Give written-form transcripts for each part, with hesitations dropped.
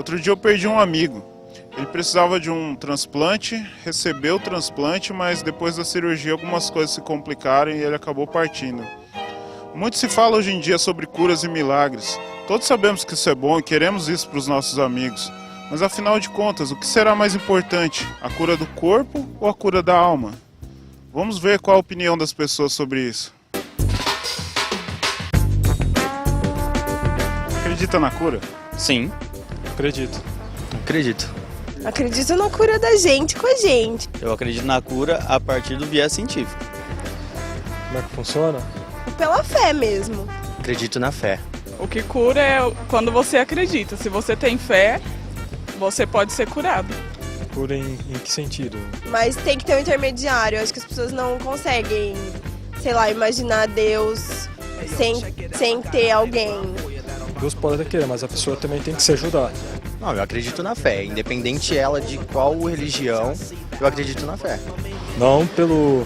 Outro dia eu perdi um amigo. Ele precisava de um transplante, recebeu o transplante, mas depois da cirurgia algumas coisas se complicaram e ele acabou partindo. Muito se fala hoje em dia sobre curas e milagres. Todos sabemos que isso é bom e queremos isso para os nossos amigos. Mas afinal de contas, o que será mais importante? A cura do corpo ou a cura da alma? Vamos ver qual a opinião das pessoas sobre isso. Acredita na cura? Sim. Acredito. Acredito. Acredito na cura da gente com a gente. Eu acredito na cura a partir do viés científico. Como é que funciona? Pela fé mesmo. Acredito na fé. O que cura é quando você acredita. Se você tem fé, você pode ser curado. Cura em que sentido? Mas tem que ter um intermediário. Eu acho que as pessoas não conseguem, sei lá, imaginar Deus sem ter alguém. Deus pode querer, mas a pessoa também tem que se ajudar. Não, eu acredito na fé. Independente ela de qual religião, eu acredito na fé. Não pelo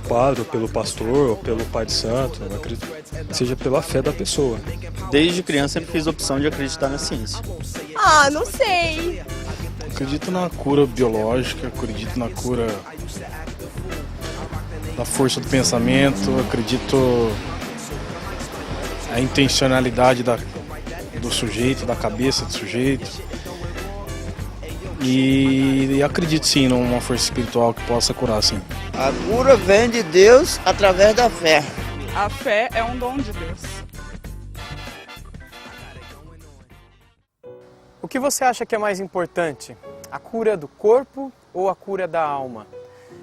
padre, ou pelo pastor, ou pelo pai de santo. Eu acredito que seja pela fé da pessoa. Desde criança sempre fiz a opção de acreditar na ciência. Ah, não sei. Acredito na cura biológica, acredito na cura da força do pensamento, acredito na intencionalidade do sujeito, da cabeça do sujeito. E acredito sim numa força espiritual que possa curar, sim. A cura vem de Deus através da fé. A fé é um dom de Deus. O que você acha que é mais importante? A cura do corpo ou a cura da alma?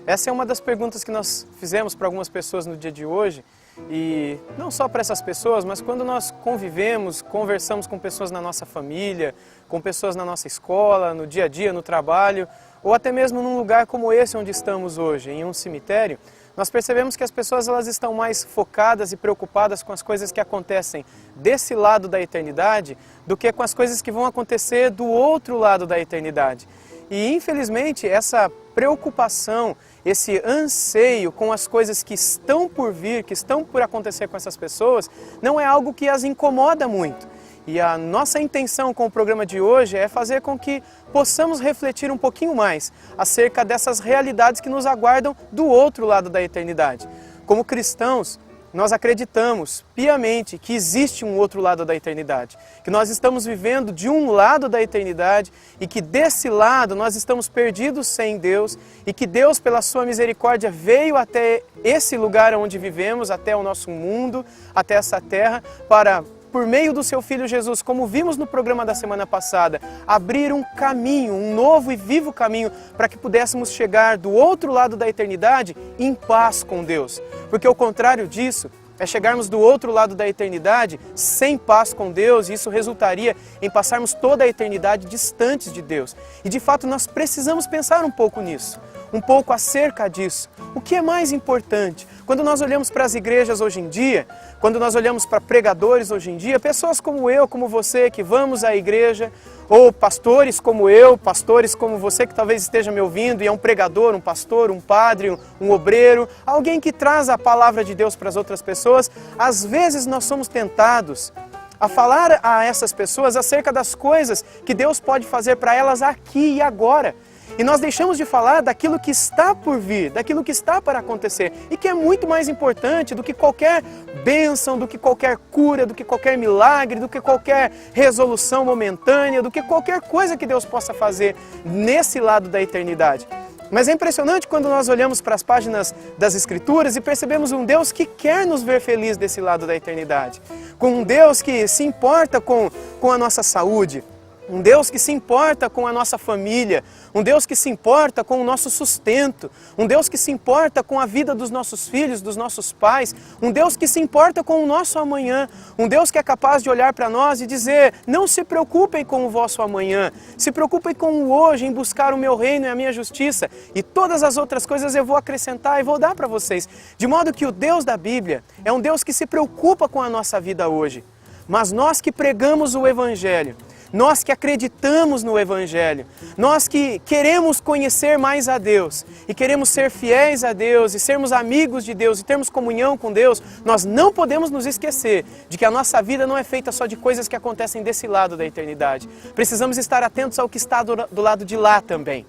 Essa é uma das perguntas que nós fizemos para algumas pessoas no dia de hoje. E não só para essas pessoas, mas quando nós convivemos, conversamos com pessoas na nossa família, com pessoas na nossa escola, no dia a dia, no trabalho, ou até mesmo num lugar como esse onde estamos hoje, em um cemitério, nós percebemos que as pessoas elas estão mais focadas e preocupadas com as coisas que acontecem desse lado da eternidade do que com as coisas que vão acontecer do outro lado da eternidade. E infelizmente essa preocupação, esse anseio com as coisas que estão por vir, que estão por acontecer com essas pessoas, não é algo que as incomoda muito. E a nossa intenção com o programa de hoje é fazer com que possamos refletir um pouquinho mais acerca dessas realidades que nos aguardam do outro lado da eternidade. Como cristãos, nós acreditamos piamente que existe um outro lado da eternidade, que nós estamos vivendo de um lado da eternidade e que desse lado nós estamos perdidos sem Deus e que Deus, pela sua misericórdia, veio até esse lugar onde vivemos, até o nosso mundo, até essa terra, para, por meio do seu Filho Jesus, como vimos no programa da semana passada, abrir um caminho, um novo e vivo caminho, para que pudéssemos chegar do outro lado da eternidade em paz com Deus. Porque o contrário disso é chegarmos do outro lado da eternidade sem paz com Deus, e isso resultaria em passarmos toda a eternidade distantes de Deus. E de fato nós precisamos pensar um pouco nisso, um pouco acerca disso. O que é mais importante? Quando nós olhamos para as igrejas hoje em dia, quando nós olhamos para pregadores hoje em dia, pessoas como eu, como você, que vamos à igreja, ou pastores como eu, pastores como você que talvez esteja me ouvindo e é um pregador, um pastor, um padre, um obreiro, alguém que traz a palavra de Deus para as outras pessoas, às vezes nós somos tentados a falar a essas pessoas acerca das coisas que Deus pode fazer para elas aqui e agora. E nós deixamos de falar daquilo que está por vir, daquilo que está para acontecer e que é muito mais importante do que qualquer bênção, do que qualquer cura, do que qualquer milagre, do que qualquer resolução momentânea, do que qualquer coisa que Deus possa fazer nesse lado da eternidade. Mas é impressionante quando nós olhamos para as páginas das Escrituras e percebemos um Deus que quer nos ver felizes desse lado da eternidade. Com um Deus que se importa com a nossa saúde, um Deus que se importa com a nossa família, um Deus que se importa com o nosso sustento, um Deus que se importa com a vida dos nossos filhos, dos nossos pais, um Deus que se importa com o nosso amanhã, um Deus que é capaz de olhar para nós e dizer: não se preocupem com o vosso amanhã, se preocupem com o hoje, em buscar o meu reino e a minha justiça, e todas as outras coisas eu vou acrescentar e vou dar para vocês. De modo que o Deus da Bíblia é um Deus que se preocupa com a nossa vida hoje. Mas nós que pregamos o Evangelho, nós que acreditamos no Evangelho, nós que queremos conhecer mais a Deus e queremos ser fiéis a Deus e sermos amigos de Deus e termos comunhão com Deus, nós não podemos nos esquecer de que a nossa vida não é feita só de coisas que acontecem desse lado da eternidade. Precisamos estar atentos ao que está do lado de lá também.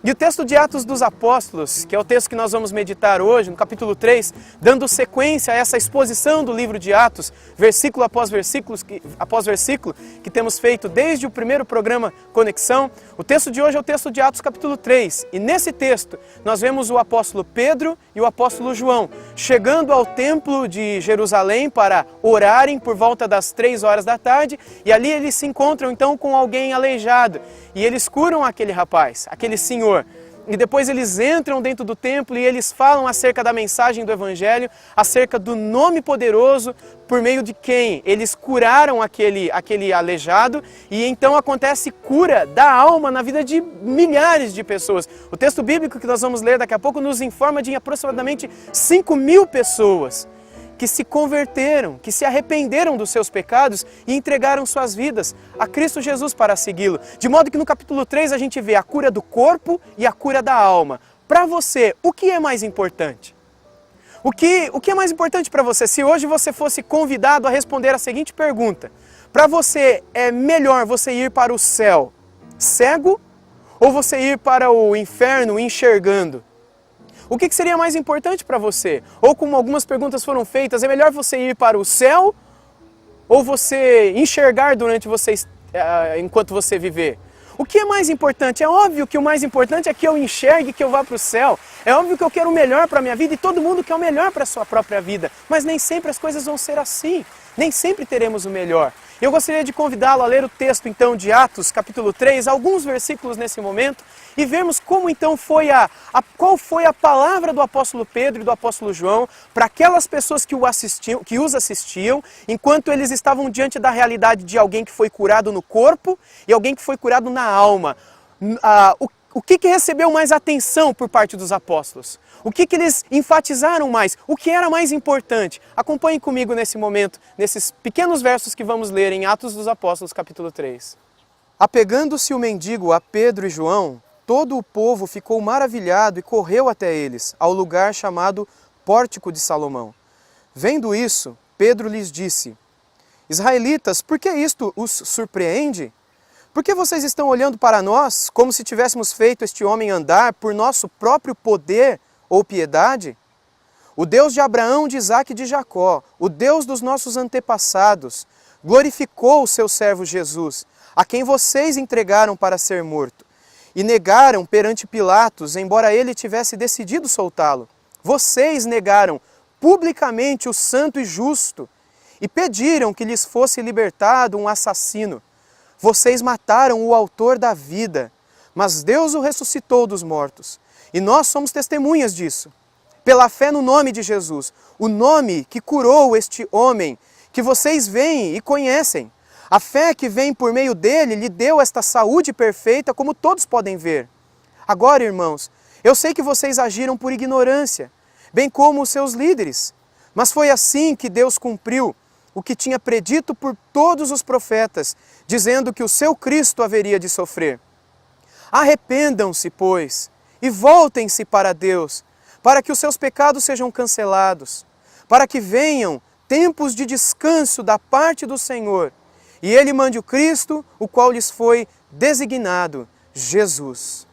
E o texto de Atos dos Apóstolos, que é o texto que nós vamos meditar hoje, no capítulo 3, dando sequência a essa exposição do livro de Atos, versículo após versículo, que temos feito desde o primeiro programa Conexão. O texto de hoje é o texto de Atos capítulo 3. E nesse texto nós vemos o apóstolo Pedro e o apóstolo João chegando ao templo de Jerusalém para orarem por volta das 3 horas da tarde. E ali eles se encontram então com alguém aleijado. E eles curam aquele rapaz, aquele senhor. E depois eles entram dentro do templo e eles falam acerca da mensagem do Evangelho, acerca do nome poderoso por meio de quem eles curaram aquele aleijado. E então acontece cura da alma na vida de milhares de pessoas. O texto bíblico que nós vamos ler daqui a pouco nos informa de aproximadamente 5.000 pessoas que se converteram, que se arrependeram dos seus pecados e entregaram suas vidas a Cristo Jesus para segui-lo. De modo que no capítulo 3 a gente vê a cura do corpo e a cura da alma. Para você, o que é mais importante? O que é mais importante para você? Se hoje você fosse convidado a responder a seguinte pergunta: para você é melhor você ir para o céu cego ou você ir para o inferno enxergando? O que seria mais importante para você? Ou como algumas perguntas foram feitas, é melhor você ir para o céu ou você enxergar enquanto você viver? O que é mais importante? É óbvio que o mais importante é que eu enxergue, que eu vá para o céu. É óbvio que eu quero o melhor para a minha vida e todo mundo quer o melhor para a sua própria vida. Mas nem sempre as coisas vão ser assim. Nem sempre teremos o melhor. Eu gostaria de convidá-lo a ler o texto então de Atos, capítulo 3, alguns versículos nesse momento, e vermos como então qual foi a palavra do apóstolo Pedro e do apóstolo João para aquelas pessoas que os assistiam, enquanto eles estavam diante da realidade de alguém que foi curado no corpo e alguém que foi curado na alma. O que recebeu mais atenção por parte dos apóstolos? O que eles enfatizaram mais? O que era mais importante? Acompanhem comigo nesse momento, nesses pequenos versos que vamos ler em Atos dos Apóstolos, capítulo 3. Apegando-se o mendigo a Pedro e João, todo o povo ficou maravilhado e correu até eles, ao lugar chamado Pórtico de Salomão. Vendo isso, Pedro lhes disse: Israelitas, por que isto os surpreende? Por que vocês estão olhando para nós, como se tivéssemos feito este homem andar por nosso próprio poder ou piedade? O Deus de Abraão, de Isaque e de Jacó, o Deus dos nossos antepassados, glorificou o seu servo Jesus, a quem vocês entregaram para ser morto, e negaram perante Pilatos, embora ele tivesse decidido soltá-lo. Vocês negaram publicamente o santo e justo, e pediram que lhes fosse libertado um assassino. Vocês mataram o autor da vida, mas Deus o ressuscitou dos mortos. E nós somos testemunhas disso. Pela fé no nome de Jesus, o nome que curou este homem, que vocês veem e conhecem. A fé que vem por meio dele lhe deu esta saúde perfeita, como todos podem ver. Agora, irmãos, eu sei que vocês agiram por ignorância, bem como os seus líderes. Mas foi assim que Deus cumpriu o que tinha predito por todos os profetas, dizendo que o seu Cristo haveria de sofrer. Arrependam-se, pois, e voltem-se para Deus, para que os seus pecados sejam cancelados, para que venham tempos de descanso da parte do Senhor, e Ele mande o Cristo, o qual lhes foi designado, Jesus.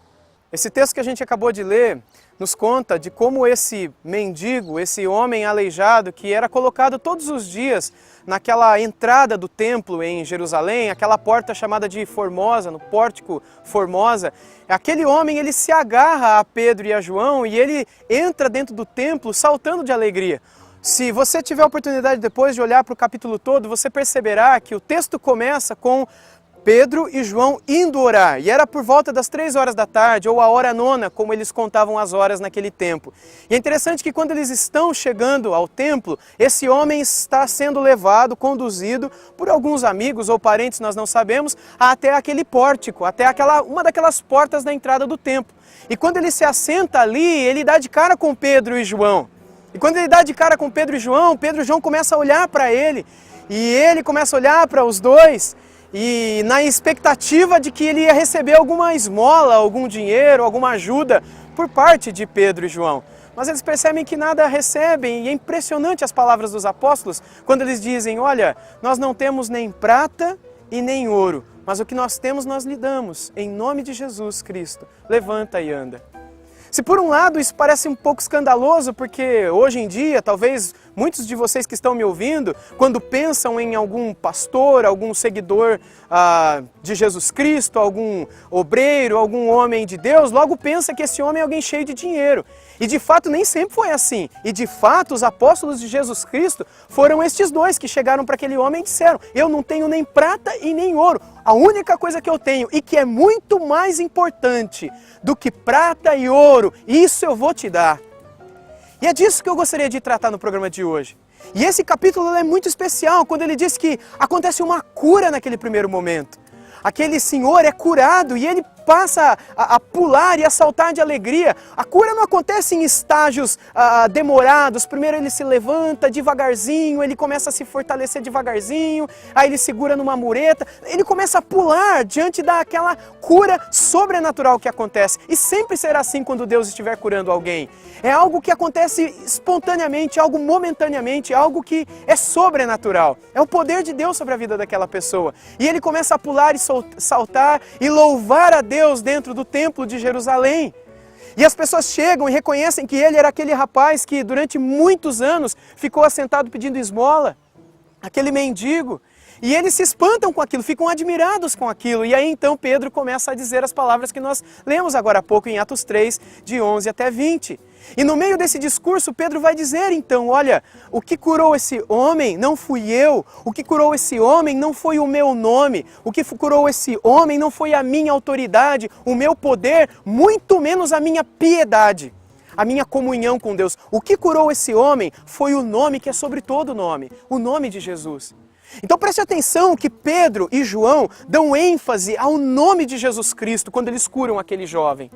Esse texto que a gente acabou de ler nos conta de como esse mendigo, esse homem aleijado que era colocado todos os dias naquela entrada do templo em Jerusalém, aquela porta chamada de Formosa, no pórtico Formosa, aquele homem ele se agarra a Pedro e a João e ele entra dentro do templo saltando de alegria. Se você tiver a oportunidade depois de olhar para o capítulo todo, você perceberá que o texto começa com Pedro e João indo orar, e era por volta das 3 horas da tarde, ou a hora nona, como eles contavam as horas naquele tempo. E é interessante que quando eles estão chegando ao templo, esse homem está sendo levado, conduzido por alguns amigos ou parentes, nós não sabemos, até aquele pórtico, até uma daquelas portas da entrada do templo. E quando ele se assenta ali, ele dá de cara com Pedro e João. E quando ele dá de cara com Pedro e João começa a olhar para ele, e ele começa a olhar para os dois. e na expectativa de que ele ia receber alguma esmola, algum dinheiro, alguma ajuda por parte de Pedro e João. Mas eles percebem que nada recebem, e é impressionante as palavras dos apóstolos quando eles dizem: olha, nós não temos nem prata e nem ouro, mas o que nós temos nós lhe damos, em nome de Jesus Cristo, levanta e anda. Se por um lado isso parece um pouco escandaloso, porque hoje em dia, talvez muitos de vocês que estão me ouvindo, quando pensam em algum pastor, algum seguidor de Jesus Cristo, algum obreiro, algum homem de Deus, logo pensa que esse homem é alguém cheio de dinheiro. E de fato nem sempre foi assim. E de fato os apóstolos de Jesus Cristo foram estes dois que chegaram para aquele homem e disseram: eu não tenho nem prata e nem ouro. A única coisa que eu tenho, e que é muito mais importante do que prata e ouro, isso eu vou te dar. E é disso que eu gostaria de tratar no programa de hoje. E esse capítulo é muito especial, quando ele diz que acontece uma cura naquele primeiro momento. Aquele senhor é curado e ele passa a pular e a saltar de alegria. A cura não acontece em estágios demorados. Primeiro ele se levanta devagarzinho, ele começa a se fortalecer devagarzinho, aí ele segura numa mureta, ele começa a pular diante daquela cura sobrenatural que acontece. E sempre será assim quando Deus estiver curando alguém. É algo que acontece espontaneamente, algo momentaneamente, algo que é sobrenatural. É o poder de Deus sobre a vida daquela pessoa. E ele começa a pular e saltar e louvar a Deus dentro do templo de Jerusalém. E as pessoas chegam e reconhecem que ele era aquele rapaz que durante muitos anos ficou assentado pedindo esmola, aquele mendigo. E eles se espantam com aquilo, ficam admirados com aquilo. E aí então Pedro começa a dizer as palavras que nós lemos agora há pouco em Atos 3, de 11 até 20. E no meio desse discurso, Pedro vai dizer então: olha, o que curou esse homem não fui eu, o que curou esse homem não foi o meu nome, o que curou esse homem não foi a minha autoridade, o meu poder, muito menos a minha piedade, a minha comunhão com Deus. O que curou esse homem foi o nome que é sobre todo nome, o nome de Jesus. Então preste atenção que Pedro e João dão ênfase ao nome de Jesus Cristo quando eles curam aquele jovem.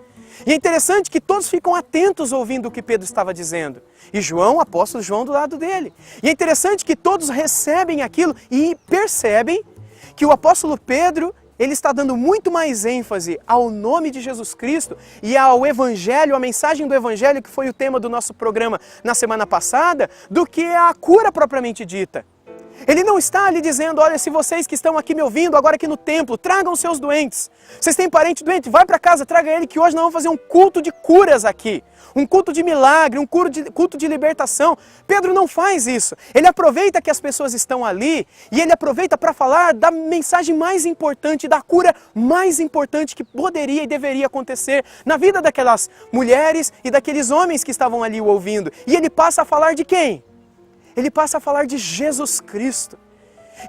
E é interessante que todos ficam atentos ouvindo o que Pedro estava dizendo. E João, o apóstolo João, do lado dele. E é interessante que todos recebem aquilo e percebem que o apóstolo Pedro, ele está dando muito mais ênfase ao nome de Jesus Cristo e ao Evangelho, a mensagem do Evangelho, que foi o tema do nosso programa na semana passada, do que a cura propriamente dita. Ele não está ali dizendo: olha, se vocês que estão aqui me ouvindo agora aqui no templo, tragam seus doentes. Vocês têm parente doente? Vai para casa, traga ele, que hoje nós vamos fazer um culto de curas aqui. Um culto de milagre, um culto de libertação. Pedro não faz isso. Ele aproveita que as pessoas estão ali e ele aproveita para falar da mensagem mais importante, da cura mais importante que poderia e deveria acontecer na vida daquelas mulheres e daqueles homens que estavam ali o ouvindo. E ele passa a falar de quem? Ele passa a falar de Jesus Cristo.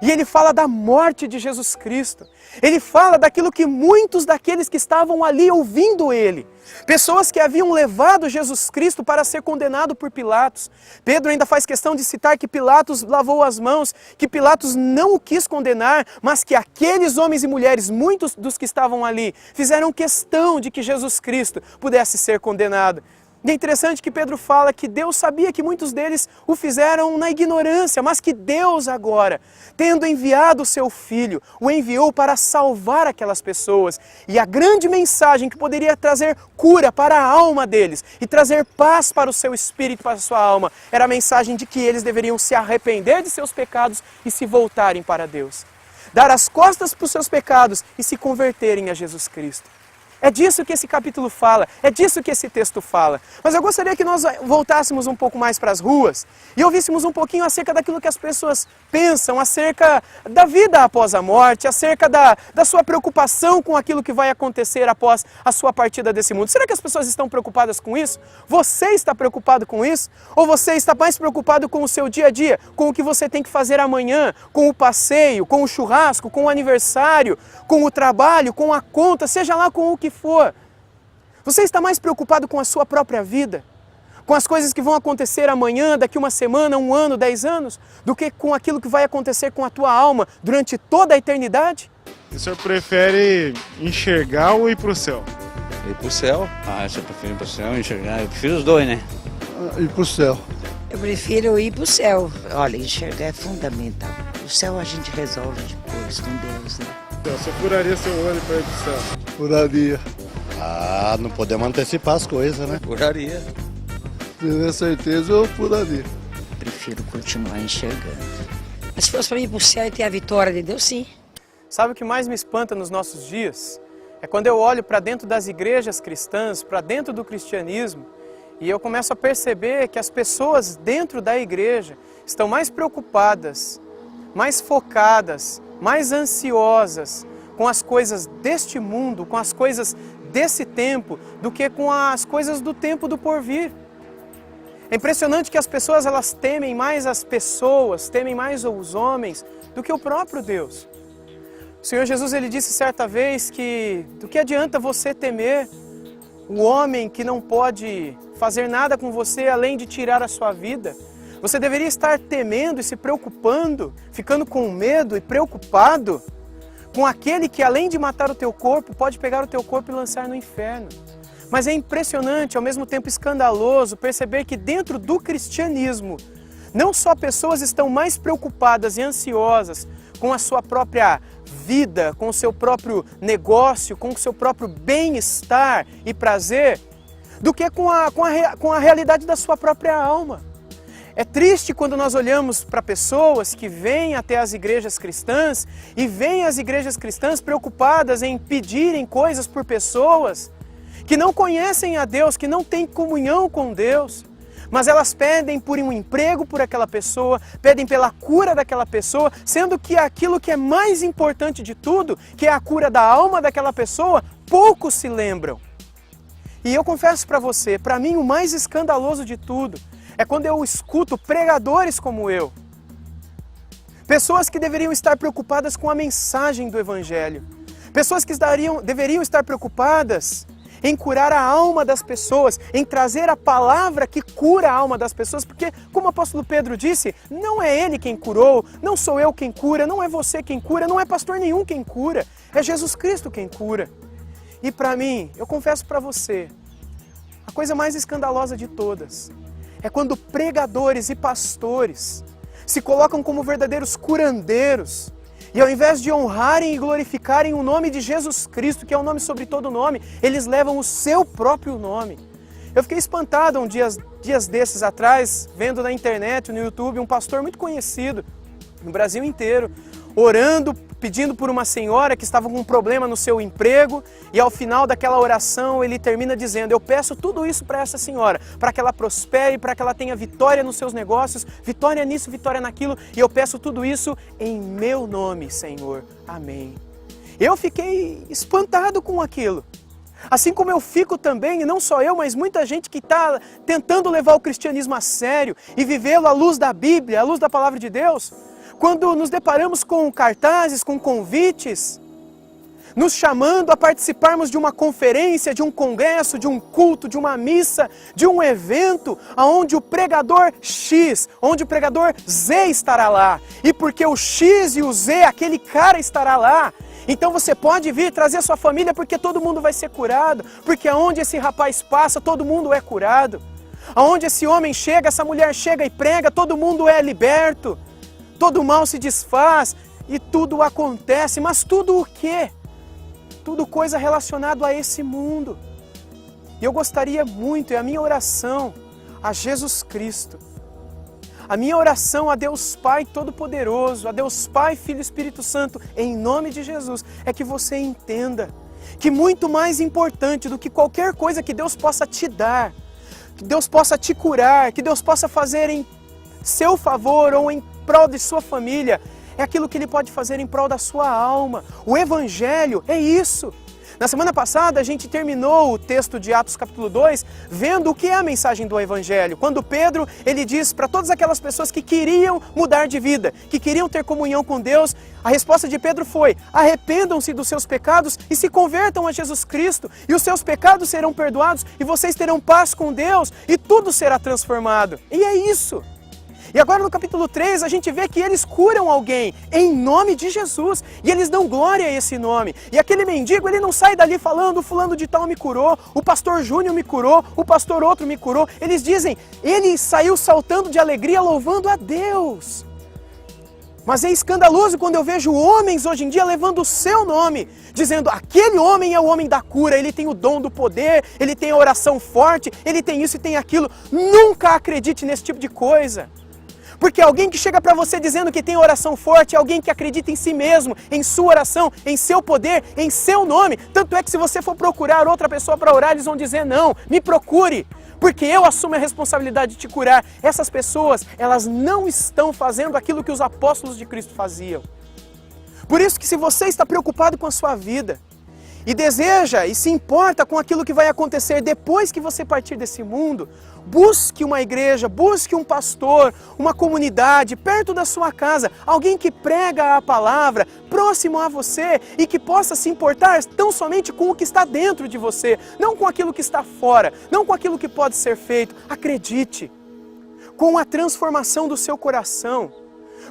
E ele fala da morte de Jesus Cristo. Ele fala daquilo que muitos daqueles que estavam ali ouvindo ele, pessoas que haviam levado Jesus Cristo para ser condenado por Pilatos. Pedro ainda faz questão de citar que Pilatos lavou as mãos, que Pilatos não o quis condenar, mas que aqueles homens e mulheres, muitos dos que estavam ali, fizeram questão de que Jesus Cristo pudesse ser condenado. E é interessante que Pedro fala que Deus sabia que muitos deles o fizeram na ignorância, mas que Deus agora, tendo enviado o seu Filho, o enviou para salvar aquelas pessoas. E a grande mensagem que poderia trazer cura para a alma deles e trazer paz para o seu espírito, para a sua alma, era a mensagem de que eles deveriam se arrepender de seus pecados e se voltarem para Deus. Dar as costas para os seus pecados e se converterem a Jesus Cristo. É disso que esse capítulo fala, é disso que esse texto fala. Mas eu gostaria que nós voltássemos um pouco mais para as ruas e ouvíssemos um pouquinho acerca daquilo que as pessoas pensam, acerca da vida após a morte, acerca da sua preocupação com aquilo que vai acontecer após a sua partida desse mundo. Será que as pessoas estão preocupadas com isso? Você está preocupado com isso? Ou você está mais preocupado com o seu dia a dia, com o que você tem que fazer amanhã, com o passeio, com o churrasco, com o aniversário, com o trabalho, com a conta, seja lá com o que for? Você está mais preocupado com a sua própria vida, com as coisas que vão acontecer amanhã, daqui uma semana, 1 ano, 10 anos, do que com aquilo que vai acontecer com a tua alma durante toda a eternidade? O senhor prefere enxergar ou ir para o céu? Ir para o céu? Eu prefiro ir para o céu, enxergar. Eu prefiro os dois, né? Ir para o céu. Eu prefiro ir para o céu. Olha, enxergar é fundamental. O céu a gente resolve depois. mais com Deus, né? Então, você furaria seu olho para ir pro céu? Furaria. Ah, não podemos antecipar as coisas, né? Furaria. Se tiver certeza, eu furaria. Prefiro continuar enxergando. Mas se fosse para mim ir pro céu e ter a vitória de Deus, sim. Sabe o que mais me espanta nos nossos dias? É quando eu olho para dentro das igrejas cristãs, para dentro do cristianismo, e eu começo a perceber que as pessoas dentro da igreja estão mais preocupadas, mais focadas, mais ansiosas com as coisas deste mundo, com as coisas desse tempo, do que com as coisas do tempo do porvir. É impressionante que as pessoas elas temem mais as pessoas, temem mais os homens do que o próprio Deus. O Senhor Jesus ele disse certa vez que do que adianta você temer o homem que não pode fazer nada com você além de tirar a sua vida? Você deveria estar temendo e se preocupando, ficando com medo e preocupado com aquele que além de matar o teu corpo, pode pegar o teu corpo e lançar no inferno. Mas é impressionante, ao mesmo tempo escandaloso, perceber que dentro do cristianismo, não só pessoas estão mais preocupadas e ansiosas com a sua própria vida, com o seu próprio negócio, com o seu próprio bem-estar e prazer, do que com a realidade da sua própria alma. É triste quando nós olhamos para pessoas que vêm até as igrejas cristãs e veem as igrejas cristãs preocupadas em pedirem coisas por pessoas que não conhecem a Deus, que não têm comunhão com Deus, mas elas pedem por um emprego por aquela pessoa, pedem pela cura daquela pessoa, sendo que aquilo que é mais importante de tudo, que é a cura da alma daquela pessoa, poucos se lembram. E eu confesso para você, para mim o mais escandaloso de tudo é quando eu escuto pregadores como eu, pessoas que deveriam estar preocupadas com a mensagem do Evangelho, pessoas que deveriam estar preocupadas em curar a alma das pessoas, em trazer a palavra que cura a alma das pessoas, porque, como o apóstolo Pedro disse, não é ele quem curou, não sou eu quem cura, não é você quem cura, não é pastor nenhum quem cura, é Jesus Cristo quem cura. E para mim, eu confesso para você, a coisa mais escandalosa de todas é quando pregadores e pastores se colocam como verdadeiros curandeiros, e ao invés de honrarem e glorificarem o nome de Jesus Cristo, que é o nome sobre todo nome, eles levam o seu próprio nome. Eu fiquei espantado dias desses atrás, vendo na internet, no YouTube, um pastor muito conhecido no Brasil inteiro, orando, pedindo por uma senhora que estava com um problema no seu emprego, e ao final daquela oração ele termina dizendo: eu peço tudo isso para essa senhora, para que ela prospere, para que ela tenha vitória nos seus negócios, vitória nisso, vitória naquilo, e eu peço tudo isso em meu nome, Senhor. Amém. Eu fiquei espantado com aquilo. Assim como eu fico também, e não só eu, mas muita gente que está tentando levar o cristianismo a sério e vivê-lo à luz da Bíblia, à luz da Palavra de Deus, quando nos deparamos com cartazes, com convites, nos chamando a participarmos de uma conferência, de um congresso, de um culto, de uma missa, de um evento, onde o pregador X, onde o pregador Z estará lá. E porque o X e o Z, aquele cara estará lá, então você pode vir trazer a sua família porque todo mundo vai ser curado, porque aonde esse rapaz passa, todo mundo é curado. Aonde esse homem chega, essa mulher chega e prega, todo mundo é liberto. Todo mal se desfaz e tudo acontece, mas tudo o quê? Tudo coisa relacionada a esse mundo. E eu gostaria muito, é a minha oração a Jesus Cristo, a minha oração a Deus Pai Todo-Poderoso, a Deus Pai, Filho e Espírito Santo, em nome de Jesus, é que você entenda que muito mais importante do que qualquer coisa que Deus possa te dar, que Deus possa te curar, que Deus possa fazer em seu favor ou em prol de sua família, é aquilo que Ele pode fazer em prol da sua alma. O Evangelho é isso. Na semana passada a gente terminou o texto de Atos capítulo 2, vendo o que é a mensagem do Evangelho. Quando Pedro, ele diz para todas aquelas pessoas que queriam mudar de vida, que queriam ter comunhão com Deus, a resposta de Pedro foi: arrependam-se dos seus pecados e se convertam a Jesus Cristo, e os seus pecados serão perdoados, e vocês terão paz com Deus, e tudo será transformado. E é isso. E agora no capítulo 3 a gente vê que eles curam alguém em nome de Jesus. E eles dão glória a esse nome. E aquele mendigo, ele não sai dali falando: o fulano de tal me curou, o pastor Júnior me curou, o pastor outro me curou. Eles dizem: ele saiu saltando de alegria louvando a Deus. Mas é escandaloso quando eu vejo homens hoje em dia levando o seu nome, dizendo aquele homem é o homem da cura, ele tem o dom do poder, ele tem a oração forte, ele tem isso e tem aquilo. Nunca acredite nesse tipo de coisa. Porque alguém que chega para você dizendo que tem oração forte é alguém que acredita em si mesmo, em sua oração, em seu poder, em seu nome. Tanto é que se você for procurar outra pessoa para orar, eles vão dizer não, me procure, porque eu assumo a responsabilidade de te curar. Essas pessoas, elas não estão fazendo aquilo que os apóstolos de Cristo faziam. Por isso que se você está preocupado com a sua vida, e deseja e se importa com aquilo que vai acontecer depois que você partir desse mundo, busque uma igreja, busque um pastor, uma comunidade perto da sua casa, alguém que prega a palavra, próximo a você e que possa se importar tão somente com o que está dentro de você, não com aquilo que está fora, não com aquilo que pode ser feito. Acredite, com a transformação do seu coração,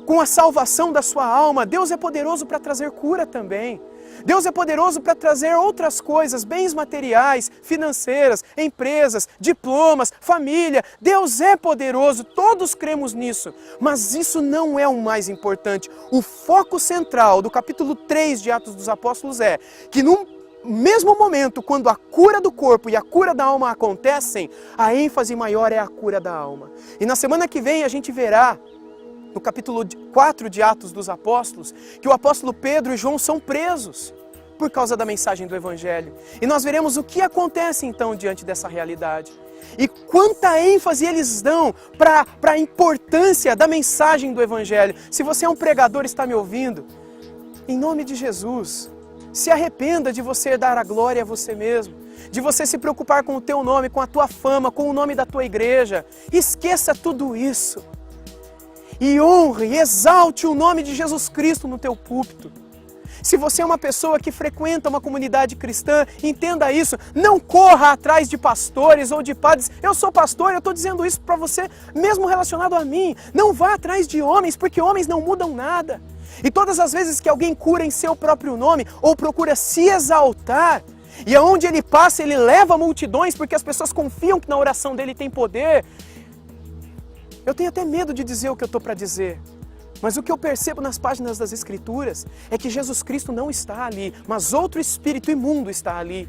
com a salvação da sua alma, Deus é poderoso para trazer cura também. Deus é poderoso para trazer outras coisas, bens materiais, financeiras, empresas, diplomas, família. Deus é poderoso, todos cremos nisso. Mas isso não é o mais importante. O foco central do capítulo 3 de Atos dos Apóstolos é que no mesmo momento, quando a cura do corpo e a cura da alma acontecem, a ênfase maior é a cura da alma. E na semana que vem a gente verá, no capítulo 4 de Atos dos Apóstolos, que o apóstolo Pedro e João são presos por causa da mensagem do Evangelho. E nós veremos o que acontece então diante dessa realidade. E quanta ênfase eles dão para a importância da mensagem do Evangelho. Se você é um pregador e está me ouvindo, em nome de Jesus, se arrependa de você dar a glória a você mesmo, de você se preocupar com o teu nome, com a tua fama, com o nome da tua igreja. Esqueça tudo isso. E honre e exalte o nome de Jesus Cristo no teu púlpito. Se você é uma pessoa que frequenta uma comunidade cristã, entenda isso. Não corra atrás de pastores ou de padres. Eu sou pastor, eu estou dizendo isso para você, mesmo relacionado a mim. Não vá atrás de homens, porque homens não mudam nada. E todas as vezes que alguém cura em seu próprio nome, ou procura se exaltar, e aonde ele passa ele leva multidões, porque as pessoas confiam que na oração dele tem poder. Eu tenho até medo de dizer o que eu estou para dizer, mas o que eu percebo nas páginas das Escrituras é que Jesus Cristo não está ali, mas outro espírito imundo está ali.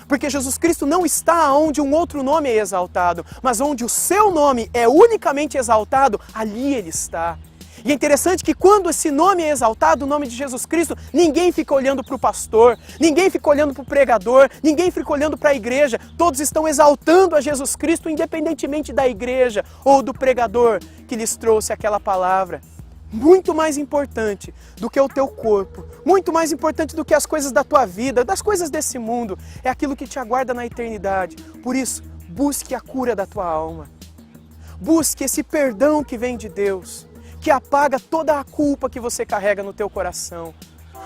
Porque Jesus Cristo não está onde um outro nome é exaltado, mas onde o seu nome é unicamente exaltado, ali ele está. E é interessante que quando esse nome é exaltado, o nome de Jesus Cristo, ninguém fica olhando para o pastor, ninguém fica olhando para o pregador, ninguém fica olhando para a igreja. Todos estão exaltando a Jesus Cristo, independentemente da igreja ou do pregador que lhes trouxe aquela palavra. Muito mais importante do que o teu corpo, muito mais importante do que as coisas da tua vida, das coisas desse mundo, é aquilo que te aguarda na eternidade. Por isso, busque a cura da tua alma. Busque esse perdão que vem de Deus, que apaga toda a culpa que você carrega no teu coração.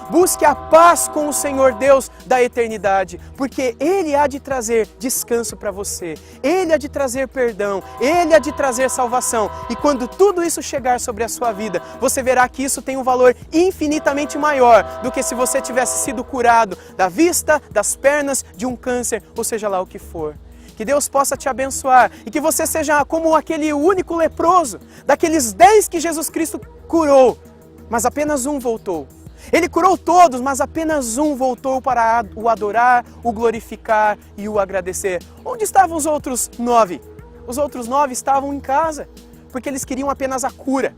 Busque a paz com o Senhor Deus da eternidade, porque Ele há de trazer descanso para você, Ele há de trazer perdão, Ele há de trazer salvação. E quando tudo isso chegar sobre a sua vida, você verá que isso tem um valor infinitamente maior do que se você tivesse sido curado da vista, das pernas, de um câncer, ou seja lá o que for. Que Deus possa te abençoar e que você seja como aquele único leproso, daqueles 10 que Jesus Cristo curou, mas apenas um voltou. Ele curou todos, mas apenas um voltou para o adorar, o glorificar e o agradecer. Onde estavam os outros 9? Os outros 9 estavam em casa, porque eles queriam apenas a cura.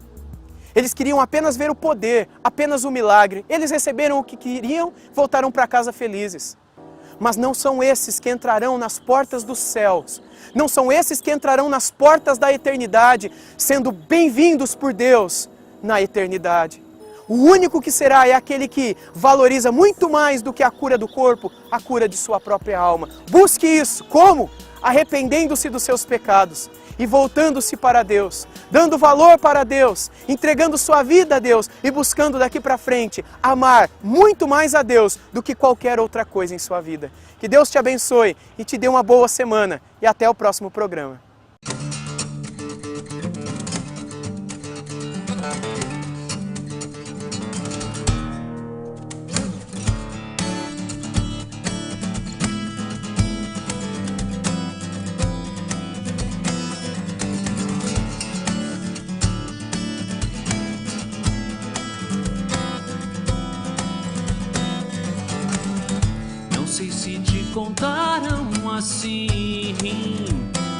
Eles queriam apenas ver o poder, apenas o milagre. Eles receberam o que queriam, voltaram para casa felizes. Mas não são esses que entrarão nas portas dos céus. Não são esses que entrarão nas portas da eternidade, sendo bem-vindos por Deus na eternidade. O único que será é aquele que valoriza muito mais do que a cura do corpo, a cura de sua própria alma. Busque isso. Como? Arrependendo-se dos seus pecados e voltando-se para Deus, dando valor para Deus, entregando sua vida a Deus e buscando daqui para frente amar muito mais a Deus do que qualquer outra coisa em sua vida. Que Deus te abençoe e te dê uma boa semana e até o próximo programa. assim,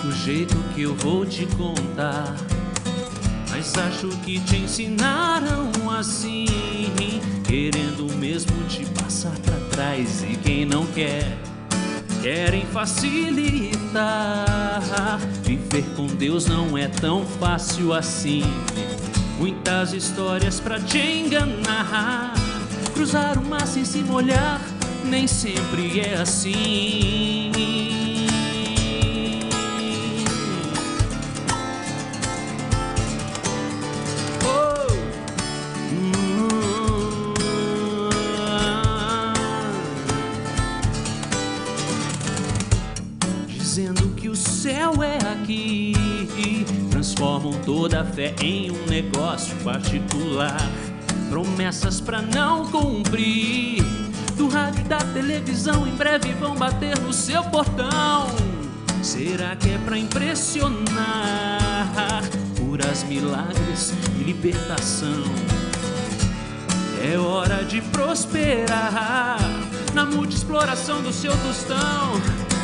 do jeito que eu vou te contar. Mas acho que te ensinaram assim, querendo mesmo te passar pra trás. E quem não quer, querem facilitar. Viver com Deus não é tão fácil assim. Muitas histórias pra te enganar. Cruzar o mar sem se molhar nem sempre é assim. Dizendo que o céu é aqui, transformam toda a fé em um negócio particular. Promessas pra não cumprir, do rádio e da televisão em breve vão bater no seu portão. Será que é pra impressionar? Curas, milagres e libertação. É hora de prosperar na multiexploração do seu tostão.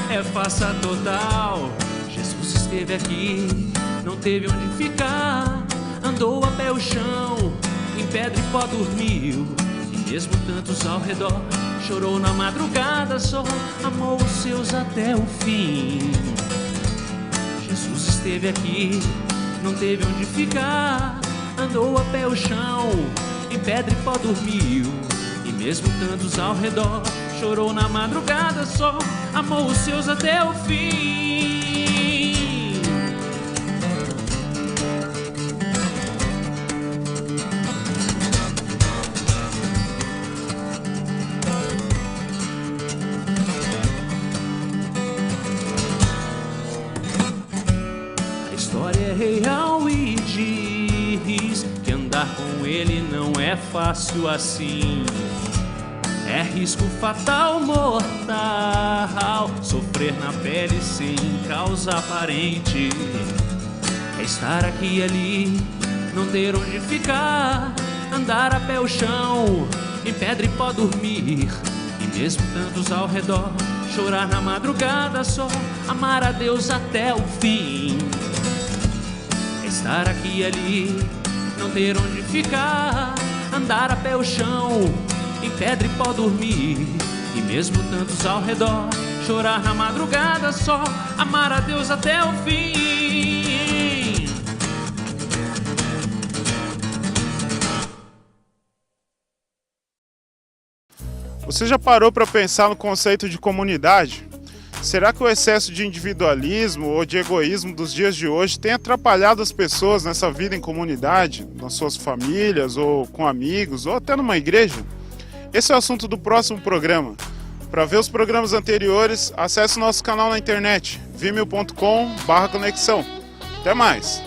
É farsa total. Jesus esteve aqui, não teve onde ficar. Andou a pé o chão, em pedra e pó dormiu. E mesmo tantos ao redor, chorou na madrugada só. Amou os seus até o fim. Jesus esteve aqui, não teve onde ficar. Andou a pé o chão, em pedra e pó dormiu. E mesmo tantos ao redor, chorou na madrugada só. Amou os seus até o fim. A história é real e diz que andar com ele não é fácil assim. É risco fatal, mortal, sofrer na pele sem causa aparente. É estar aqui e ali, não ter onde ficar. Andar a pé o chão, em pedra e pó dormir. E mesmo tantos ao redor, chorar na madrugada só. Amar a Deus até o fim. É estar aqui e ali, não ter onde ficar. Andar a pé o chão, em pedra e pó dormir. E mesmo tantos ao redor, chorar na madrugada só. Amar a Deus até o fim. Você já parou para pensar no conceito de comunidade? Será que o excesso de individualismo ou de egoísmo dos dias de hoje tem atrapalhado as pessoas nessa vida em comunidade, nas suas famílias, ou com amigos, ou até numa igreja? Esse é o assunto do próximo programa. Para ver os programas anteriores, acesse nosso canal na internet, vimeo.com/conexão. Até mais!